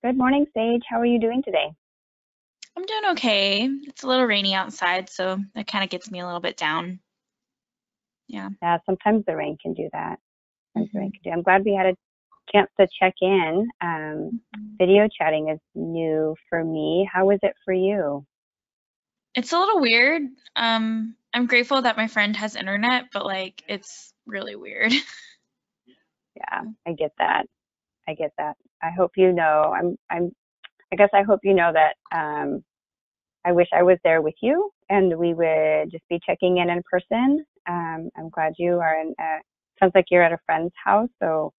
Good morning, Sage. How are you doing today? I'm doing okay. It's a little rainy outside, so that kind of gets me a little bit down. Yeah. Yeah, sometimes the rain can do that. Sometimes the rain hmm can do. I'm glad we had a chance to check in. Video chatting is new for me. How is it for you? It's a little weird. I'm grateful that my friend has internet, but like it's really weird. Yeah, I get that. I get that. I hope you know. I guess I hope you know that. I wish I was there with you, and we would just be checking in person. I'm glad you are in. Sounds like you're at a friend's house, so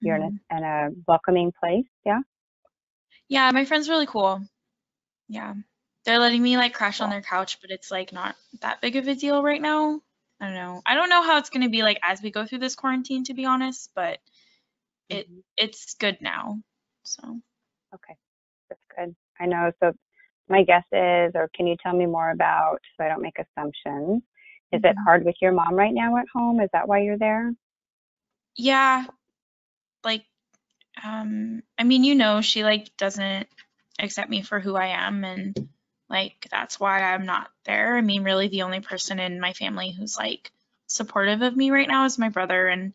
you're in Mhm. a welcoming place. Yeah. Yeah, my friend's really cool. Yeah. They're letting me like crash on Cool. their couch, but it's like not that big of a deal right now. I don't know. I don't know how it's gonna be like as we go through this quarantine, to be honest, but it hmm it's good now. So. Okay. That's good. I know. So my guess is, or can you tell me more about, so I don't make assumptions, is it Mhm. hard with your mom right now at home? Is that why you're there? Yeah, like I mean, she like doesn't accept me for who I am, and like that's why I'm not there. I mean, really the only person in my family who's like supportive of me right now is my brother, and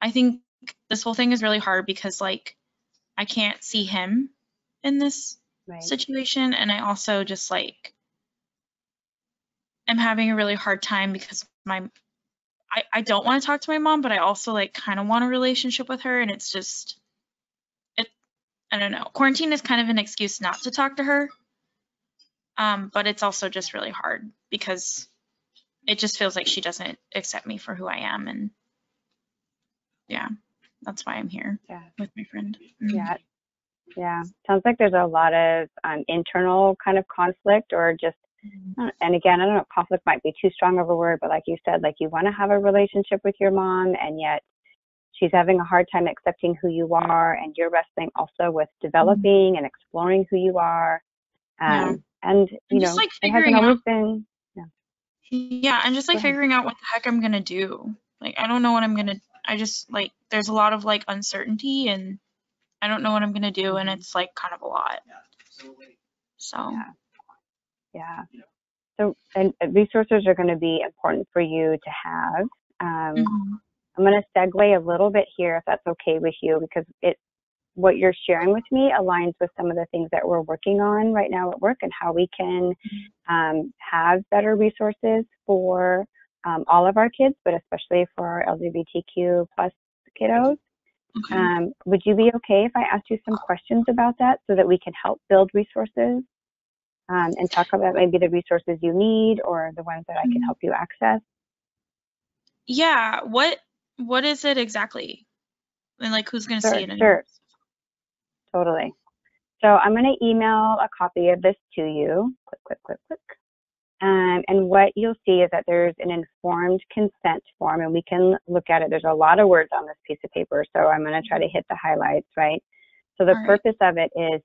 I think this whole thing is really hard because like I can't see him in this Right. situation, and I also just like am having a really hard time because I don't want to talk to my mom, but I also like kind of want a relationship with her, and it's just it I don't know. Quarantine is kind of an excuse not to talk to her. But it's also just really hard because it just feels like she doesn't accept me for who I am, and yeah, that's why I'm here Yeah. with my friend. Mhm. Yeah. Yeah. Sounds like there's a lot of internal kind of conflict or just, and again, I don't know, conflict might be too strong of a word, but like you said, like you want to have a relationship with your mom and yet she's having a hard time accepting who you are and you're wrestling also with Mhm. developing and exploring who you are. Yeah, And, and just like it hasn't figuring out, always been, yeah, yeah, and just go like ahead. figuring out what the heck I'm gonna do. Like I don't know what I'm gonna. I just like there's a lot of like uncertainty, and I don't know what I'm gonna do, and hmm it's like kind of a lot. So. Yeah, yeah. So, and resources are going to be important for you to have. Um, Mhm. I'm going to segue a little bit here, if that's okay with you, because what you're sharing with me aligns with some of the things that we're working on right now at work and how we can have better resources for all of our kids, but especially for our LGBTQ plus kiddos. Okay. Would you be okay if I asked you some questions about that so that we can help build resources and talk about maybe the resources you need or the ones that I can Mhm. help you access? Yeah. What is it exactly? And like who's gonna see Sure, it and sure, totally. So I'm going to email a copy of this to you. Click, click, click, click. And what you'll see is that there's an informed consent form, and we can look at it. There's a lot of words on this piece of paper, so I'm going to try to hit the highlights, right? So the all right. purpose of it is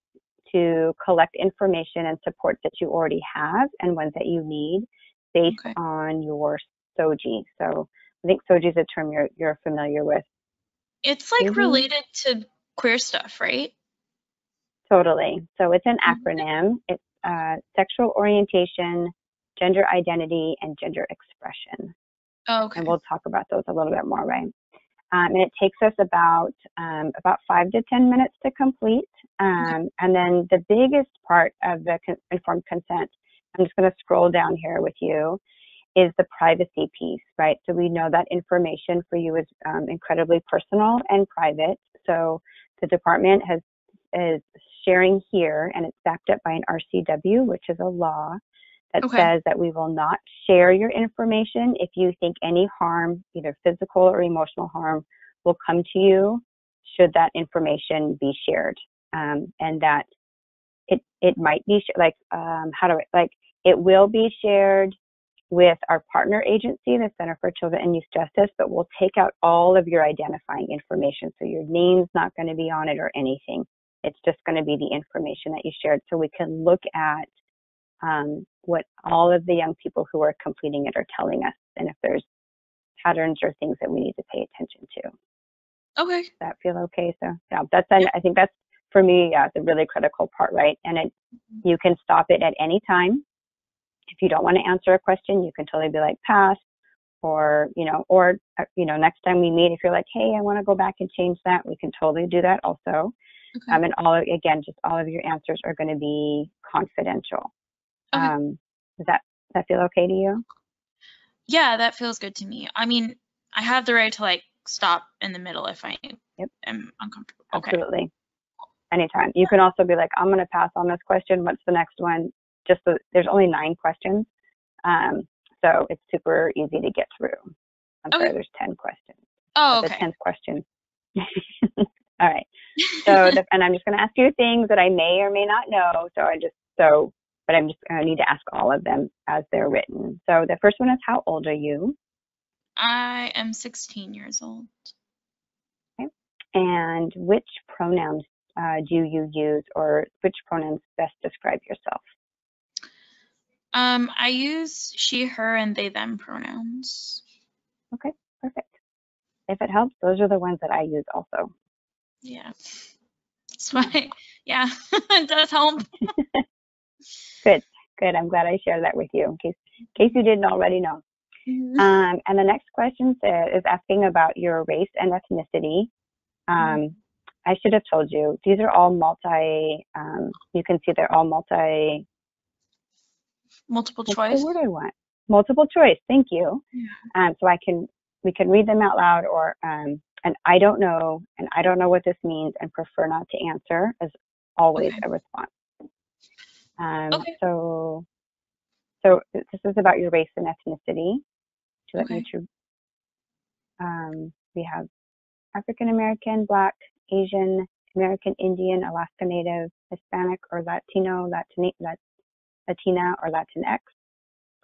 to collect information and supports that you already have and ones that you need based Okay. on your SOGIE. So I think SOGIE is a term you're familiar with. It's like Maybe related to queer stuff, right? totally. So it's an Mhm. acronym. It's sexual orientation, gender identity, and gender expression. Oh, And okay. we'll talk about those a little bit more, right? And it takes us about 5 to 10 minutes to complete. Okay. And then the biggest part of the informed consent, I'm just going to scroll down here with you, is the privacy piece, right? So we know that information for you is incredibly personal and private. So the department is sharing here, and it's backed up by an RCW, which is a law that Okay. says that we will not share your information if you think any harm, either physical or emotional harm, will come to you should that information be shared. And that it might be like how do I like it will be shared with our partner agency, the Center for Children and Youth Justice, but we'll take out all of your identifying information. So your name's not going to be on it or anything. It's just going to be the information that you shared so we can look at what all of the young people who are completing it are telling us and if there's patterns or things that we need to pay attention to. Does Okay. that feel okay? So yeah, Yeah. I think that's for me, yeah, it's a really critical part, right? And you can stop it at any time. If you don't want to answer a question, you can totally be like, pass, or, next time we meet, if you're like, hey, I want to go back and change that, we can totally do that also. Okay. And just all of your answers are going to be confidential. Okay. Does that feel okay to you? Yeah, that feels good to me. I mean, I have the right to like stop in the middle if I am uncomfortable. Okay. Absolutely. Anytime. You can also be like, I'm going to pass on this question. What's the next one? Just so there's only 9 questions. So it's super easy to get through. I'm sorry, there's 10 questions. Oh, but okay. The 10th question. All right. So, and I'm just going to ask you things that I may or may not know. But I'm just going to need to ask all of them as they're written. So the first one is, how old are you? I am 16 years old. Okay. And which pronouns do you use, or which pronouns best describe yourself? I use she, her, and they, them pronouns. Okay, perfect. If it helps, those are the ones that I use also. Yeah. That's why, yeah, it does help. Good. I'm glad I shared that with you in case you didn't already know. And the next question is asking about your race and ethnicity. I should have told you, these are all you can see they're all multiple choice. What's the word I want? Multiple choice. Thank you. Yeah. So we can read them out loud, or and I don't know what this means and prefer not to answer is always a response. Okay. So this is about your race and ethnicity. We have African American, Black, Asian, American Indian, Alaska Native, Hispanic or Latino, Latina or Latinx,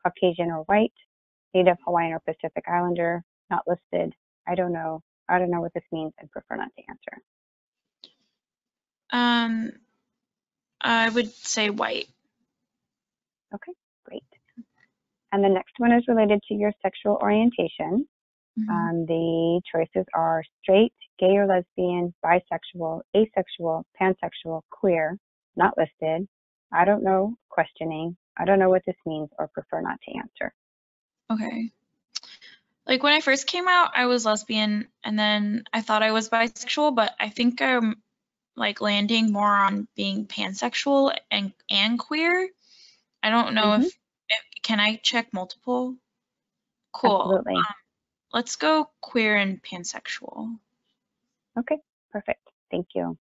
Caucasian or white, Native Hawaiian or Pacific Islander, not listed. I don't know what this means and prefer not to answer. I would say white. Okay, great. And the next one is related to your sexual orientation. The choices are straight, gay or lesbian, bisexual, asexual, pansexual, queer, not listed, I don't know, questioning, I don't know what this means, or prefer not to answer. Okay. Like when I first came out, I was lesbian, and then I thought I was bisexual, but I think I'm like landing more on being pansexual and queer. I don't know if can I check multiple? Cool. Absolutely. Let's go queer and pansexual. Okay, perfect. Thank you.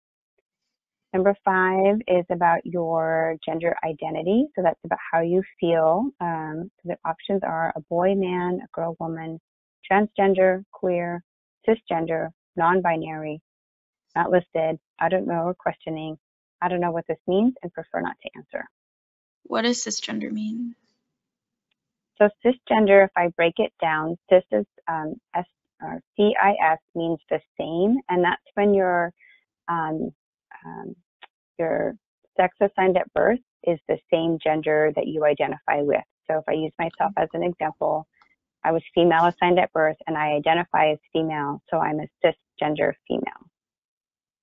Number 5 is about your gender identity. So that's about how you feel. So the options are a boy, man, a girl, woman, transgender, queer, cisgender, non-binary, not listed, I don't know, or questioning, I don't know what this means and prefer not to answer. What does cisgender mean? So cisgender, if I break it down, cis is CIS means the same, and that's when your sex assigned at birth is the same gender that you identify with. So if I use myself as an example, I was female assigned at birth and I identify as female, so I'm a cisgender female,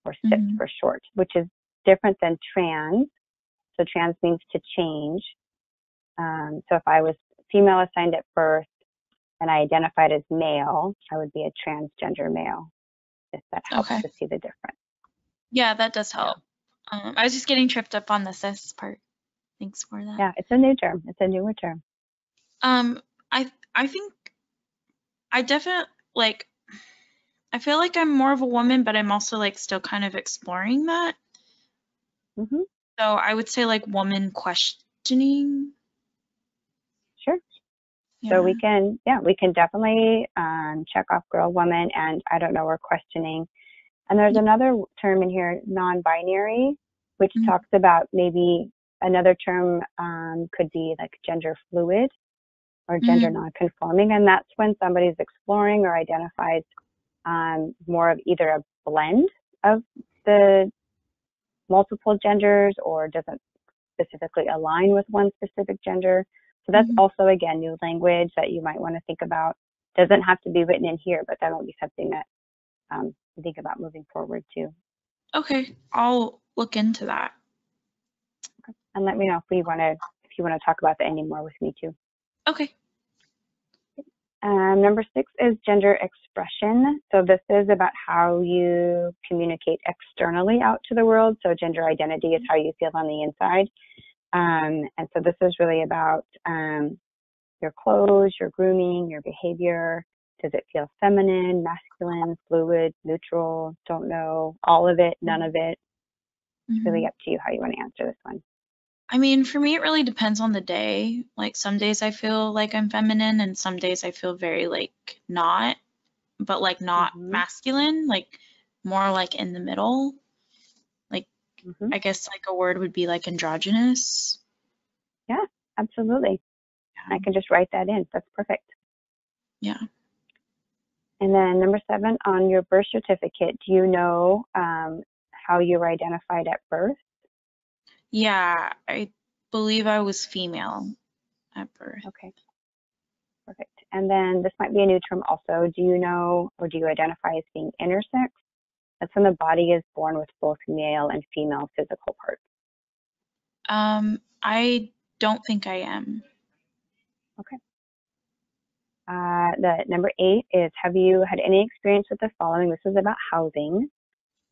or cis for short, which is different than trans. So trans means to change. So if I was female assigned at birth and I identified as male, I would be a transgender male, if that helps to see the difference. Yeah, that does help. Yeah. I was just getting tripped up on the cis part. Thanks for that. Yeah, it's a new term. It's a newer term. I think I definitely I feel like I'm more of a woman, but I'm also like still kind of exploring that. So I would say like woman questioning. Sure. Yeah. So we can definitely check off girl, woman, and I don't know, or questioning. And there's another term in here, non-binary, which talks about maybe another term could be like gender fluid or gender non-conforming. And that's when somebody's exploring or identifies more of either a blend of the multiple genders or doesn't specifically align with one specific gender. So that's also, again, new language that you might want to think about. Doesn't have to be written in here, but that will be something that think about moving forward too. Okay, I'll look into that. And let me know if you want to talk about that anymore with me too. Okay. Number 6 is gender expression. So this is about how you communicate externally out to the world. So gender identity is how you feel on the inside. And so this is really about your clothes, your grooming, your behavior. Does it feel feminine, masculine, fluid, neutral, don't know, all of it, none of it? It's really up to you how you want to answer this one. I mean, for me, it really depends on the day. Like some days I feel like I'm feminine and some days I feel very like not, but like not masculine, like more like in the middle. Like I guess like a word would be like androgynous. Yeah, absolutely. Yeah. I can just write that in. That's perfect. Yeah. And then number 7, on your birth certificate, do you know how you were identified at birth? Yeah, I believe I was female at birth. Okay, perfect. And then this might be a new term also. Do you know, or do you identify as being intersex? That's when the body is born with both male and female physical parts. I don't think I am. Okay. The number 8 is, have you had any experience with the following? This is about housing.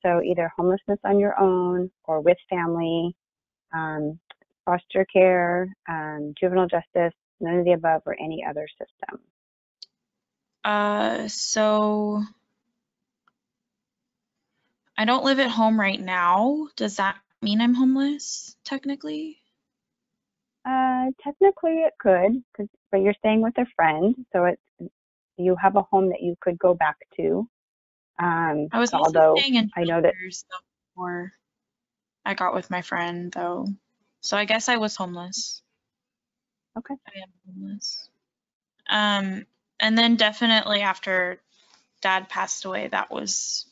So either homelessness on your own or with family, foster care, juvenile justice, none of the above, or any other system. So I don't live at home right now. Does that mean I'm homeless, technically? Technically it could, but you're staying with a friend, so you have a home that you could go back to. I was also although staying in I know that before I got with my friend, though. So I guess I was homeless. Okay. I am homeless. And then definitely after Dad passed away, that was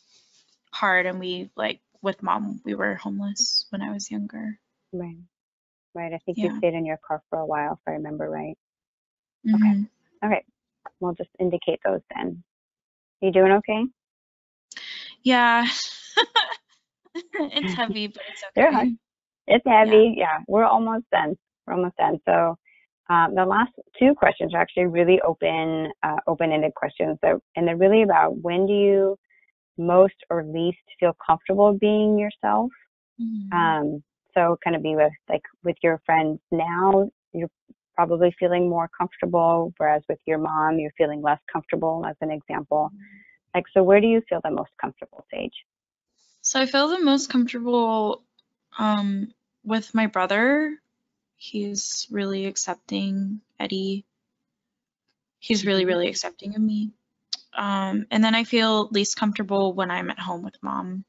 hard, and we like with Mom, we were homeless when I was younger. Right. I think Yeah. you stayed in your car for a while, if I remember right. Mhm. Okay. We'll just indicate those then. You doing okay? Yeah. It's heavy, but it's They're okay. hard. It's heavy. Yeah. We're almost done. So the last 2 questions are actually really open-ended questions. And they're really about, when do you most or least feel comfortable being yourself? So kind of be with your friends now, you're probably feeling more comfortable, whereas with your mom, you're feeling less comfortable, as an example. So where do you feel the most comfortable, Sage? So I feel the most comfortable with my brother. He's really accepting, Eddie. He's really, really accepting of me. And then I feel least comfortable when I'm at home with Mom.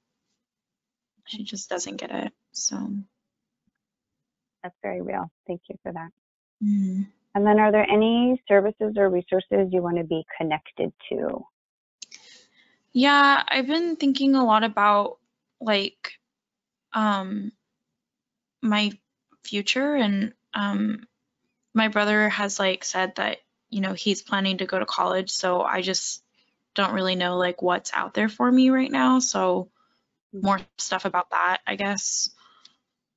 She just doesn't get it. So That's very real. Thank you for that. Mhm. And then, are there any services or resources you want to be connected to? Yeah, I've been thinking a lot about like my future, and my brother has like said that, you know, he's planning to go to college, so I just don't really know like what's out there for me right now. So more stuff about that, I guess.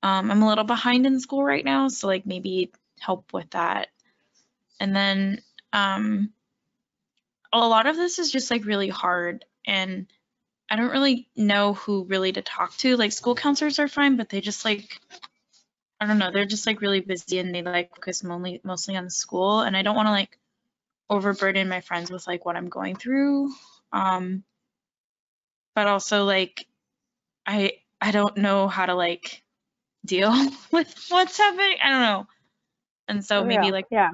I'm a little behind in school right now, so like maybe help with that. And then a lot of this is just like really hard, and I don't really know who really to talk to. Like school counselors are fine, but they just like, I don't know, they're just like really busy and they like focus mostly on the school, and I don't want to like overburden my friends with like what I'm going through. But also like I don't know how to like deal with what's happening. I don't know. And so maybe like I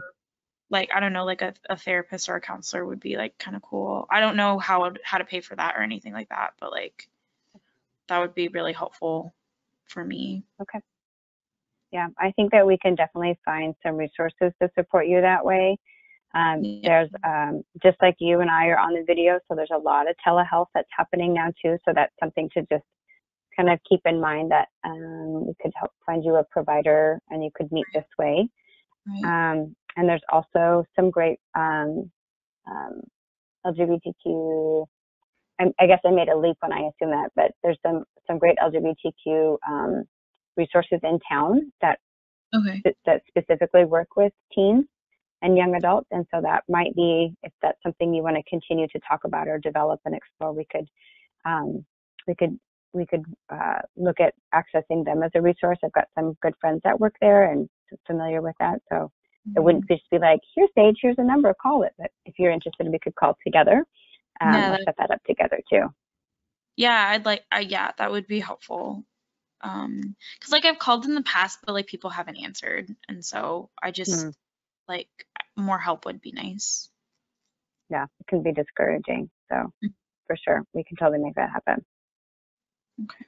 don't know, like a therapist or a counselor would be like kind of cool. I don't know how to pay for that or anything like that, but like that would be really helpful for me. Okay. Yeah, I think that we can definitely find some resources to support you that way. There's just like you and I are on the video, so there's a lot of telehealth that's happening now too. So that's something to just kind of keep in mind, that we could help find you a provider and you could meet this way. And there's also some great LGBTQ, I guess I made a leap when I assumed that, but there's some some great LGBTQ resources in town that Okay. that specifically work with teens and young adults. And so that might be, if that's something you want to continue to talk about or develop and explore, we could um, we could look at accessing them as a resource. I've got some good friends that work there and familiar with that. So it wouldn't just be like, here's Sage, here's a number, call it. But if you're interested, we could call together. Yeah, I'll set that up together too. yeah, yeah, that would be helpful. 'Cause like I've called in the past, but like people haven't answered, and so I just like more help would be nice. Yeah, it can be discouraging. So for sure, we can totally make that happen. Okay.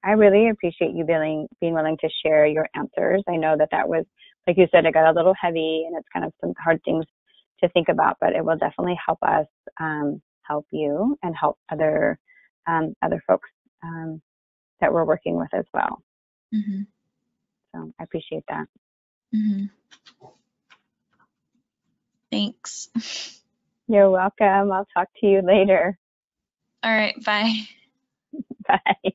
I really appreciate you being willing to share your answers. I know that was, like you said, it got a little heavy and it's kind of some hard things to think about, but it will definitely help us help you and help other folks that we're working with as well. Mm-hmm. So I appreciate that. Mm-hmm. Thanks. You're welcome. I'll talk to you later. All right, bye. Bye.